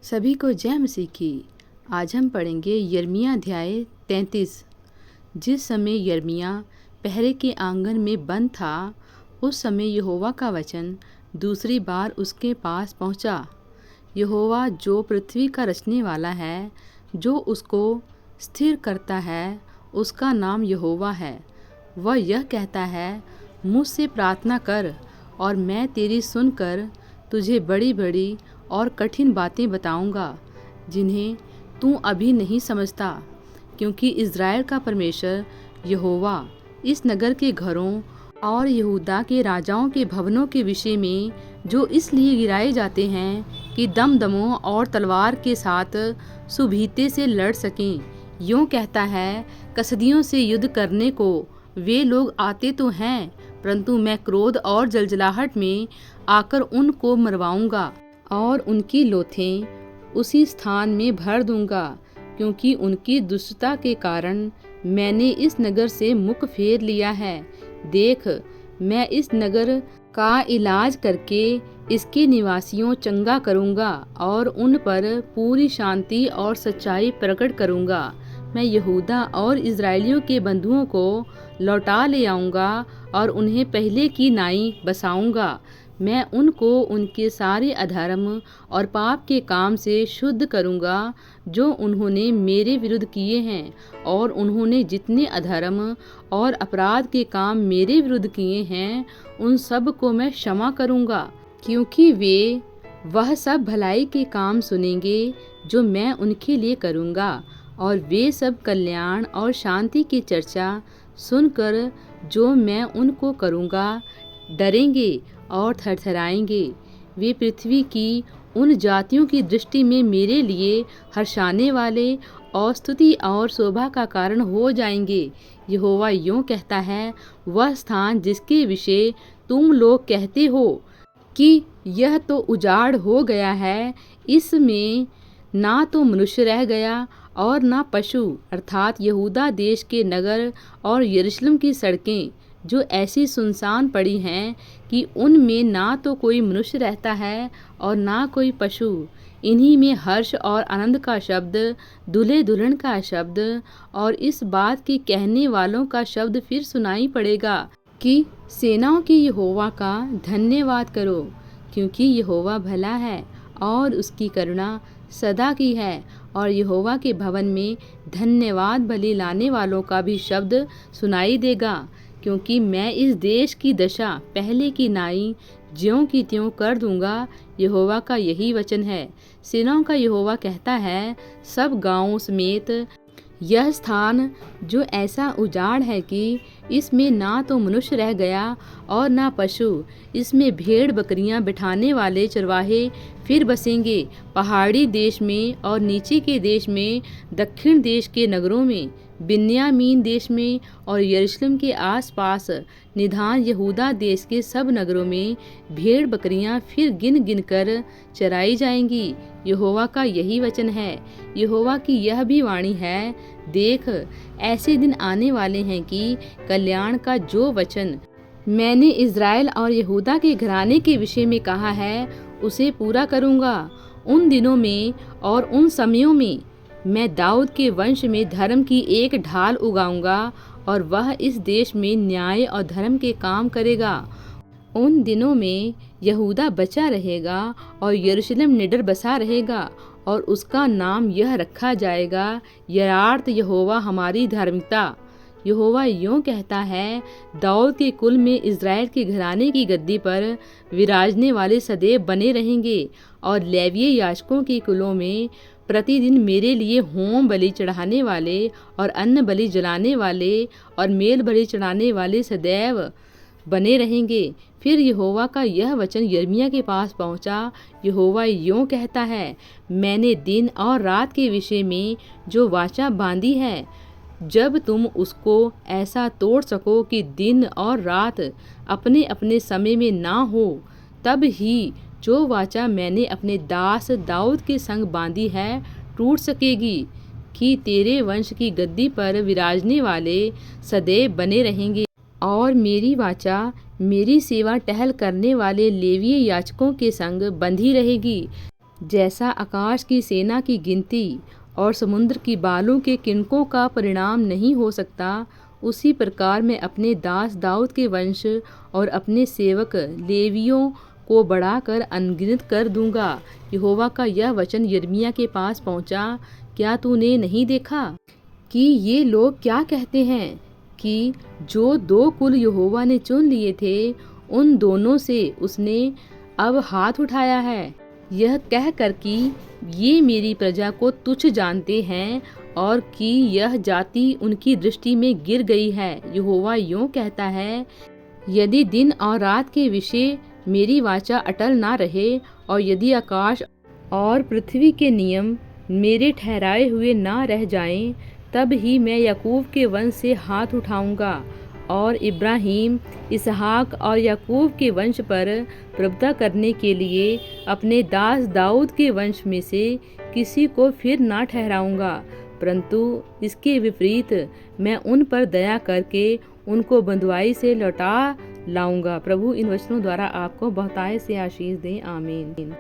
सभी को जय मसीह की। आज हम पढ़ेंगे यिर्मयाह अध्याय 33। जिस समय यिर्मयाह पहरे के आंगन में बंद था, उस समय यहोवा का वचन दूसरी बार उसके पास पहुंचा। यहोवा जो पृथ्वी का रचने वाला है, जो उसको स्थिर करता है, उसका नाम यहोवा है। वह यह कहता है, मुझसे प्रार्थना कर और मैं तेरी सुनकर तुझे बड़ी बड़ी और कठिन बातें बताऊंगा, जिन्हें तू अभी नहीं समझता। क्योंकि इज़राइल का परमेश्वर यहोवा इस नगर के घरों और यहूदा के राजाओं के भवनों के विषय में, जो इसलिए गिराए जाते हैं कि दमदमों और तलवार के साथ सुभीते से लड़ सकें, यूँ कहता है, कसदियों से युद्ध करने को वे लोग आते तो हैं, परंतु मैं क्रोध और जलजलाहट में आकर उनको मरवाऊंगा और उनकी लोथें उसी स्थान में भर दूंगा। क्योंकि उनकी दुष्टता के कारण मैंने इस नगर से मुख फेर लिया है। देख, मैं इस नगर का इलाज करके इसके निवासियों चंगा करूंगा और उन पर पूरी शांति और सच्चाई प्रकट करूंगा। मैं यहूदा और इज़राइलियों के बंधुओं को लौटा ले आऊँगा और उन्हें पहले की नाई बसाऊँगा। मैं उनको उनके सारे अधर्म और पाप के काम से शुद्ध करूँगा, जो उन्होंने मेरे विरुद्ध किए हैं। और उन्होंने जितने अधर्म और अपराध के काम मेरे विरुद्ध किए हैं, उन सब को मैं क्षमा करूँगा। क्योंकि वे वह सब भलाई के काम सुनेंगे जो मैं उनके लिए करूँगा, और वे सब कल्याण और शांति की चर्चा सुनकर जो मैं उनको करूँगा डरेंगे और थरथराएंगे। वे पृथ्वी की उन जातियों की दृष्टि में मेरे लिए हर्षाने वाले और स्तुति और शोभा का कारण हो जाएंगे। यहोवा यूँ कहता है, वह स्थान जिसके विषय तुम लोग कहते हो कि यह तो उजाड़ हो गया है, इसमें ना तो मनुष्य रह गया और ना पशु, अर्थात यहूदा देश के नगर और यरूशलेम की सड़कें, जो ऐसी सुनसान पड़ी हैं कि उनमें ना तो कोई मनुष्य रहता है और ना कोई पशु। इन्हीं में हर्ष और आनंद का शब्द, दूल्हे दुल्हन का शब्द और इस बात के कहने वालों का शब्द फिर सुनाई पड़ेगा कि सेनाओं के यहोवा का धन्यवाद करो, क्योंकि यहोवा भला है और उसकी करुणा सदा की है। और यहोवा के भवन में धन्यवाद बलि लाने वालों का भी शब्द सुनाई देगा। क्योंकि मैं इस देश की दशा पहले की नाई ज्यों की त्यों कर दूंगा। यहोवा का यही वचन है। सेनाओं का यहोवा कहता है, सब गांवों समेत यह स्थान जो ऐसा उजाड़ है कि इसमें ना तो मनुष्य रह गया और ना पशु, इसमें भेड़ बकरियां बिठाने वाले चरवाहे फिर बसेंगे। पहाड़ी देश में और नीचे के देश में, दक्षिण देश के नगरों में, बिन्यामीन देश में और यरूशलेम के आसपास, निधान यहूदा देश के सब नगरों में भेड़ बकरियां फिर गिन गिन कर चराई जाएंगी। यहोवा का यही वचन है। यहोवा की यह भी वाणी है, देख, ऐसे दिन आने वाले हैं कि कल्याण का जो वचन मैंने इज़राइल और यहूदा के घराने के विषय में कहा है, उसे पूरा करूँगा। उन दिनों में और उन समयों में मैं दाऊद के वंश में धर्म की एक ढाल उगाऊंगा और वह इस देश में न्याय और धर्म के काम करेगा। उन दिनों में यहूदा बचा रहेगा और यरूशलेम निडर बसा रहेगा, और उसका नाम यह रखा जाएगा, यथार्थ यहोवा हमारी धार्मिकता। यहोवा यूँ कहता है, दाऊद के कुल में इज़राइल के घराने की गद्दी पर विराजने वाले सदैव बने रहेंगे, और लेवीय याजकों के कुलों में प्रतिदिन मेरे लिए होम बलि चढ़ाने वाले और अन्न बलि जलाने वाले और मेल बलि चढ़ाने वाले सदैव बने रहेंगे। फिर यहोवा का यह वचन यिर्मयाह के पास पहुंचा। यहोवा यूँ कहता है, मैंने दिन और रात के विषय में जो वाचा बांधी है, जब तुम उसको ऐसा तोड़ सको कि दिन और रात अपने अपने समय में ना हो, तब ही जो वाचा मैंने अपने दास दाऊद के संग बांधी है टूट सकेगी, कि तेरे वंश की गद्दी पर विराजने वाले सदैव बने रहेंगे। और मेरी वाचा मेरी सेवा टहल करने वाले लेवीय याजकों के संग बंधी रहेगी। जैसा आकाश की सेना की गिनती और समुद्र की बालू के किनकों का परिणाम नहीं हो सकता, उसी प्रकार मैं अपने दास दाऊद के वंश और अपने सेवक लेवियों को बढ़ाकर अनगिनत कर दूंगा। यहोवा का यह वचन यिर्मयाह के पास पहुंचा। क्या तूने नहीं देखा कि ये लोग क्या कहते हैं कि जो 2 कुल यहोवा ने चुन लिए थे, उन दोनों से उसने अब हाथ उठाया है, यह कहकर कि ये मेरी प्रजा को तुच्छ जानते हैं और कि यह जाति उनकी दृष्टि में गिर गई है। यहोवा यूँ कहता है, यदि दिन और रात के विषय मेरी वाचा अटल ना रहे और यदि आकाश और पृथ्वी के नियम मेरे ठहराए हुए ना रह जाएं, तब ही मैं याकूब के वंश से हाथ उठाऊंगा और इब्राहिम, इसहाक और याकूब के वंश पर प्रभुता करने के लिए अपने दास दाऊद के वंश में से किसी को फिर ना ठहराऊंगा, परंतु इसके विपरीत मैं उन पर दया करके उनको बंधुआई से लौटा लाऊंगा। प्रभु इन वचनों द्वारा आपको बहुतायत से आशीष दे। आमीन।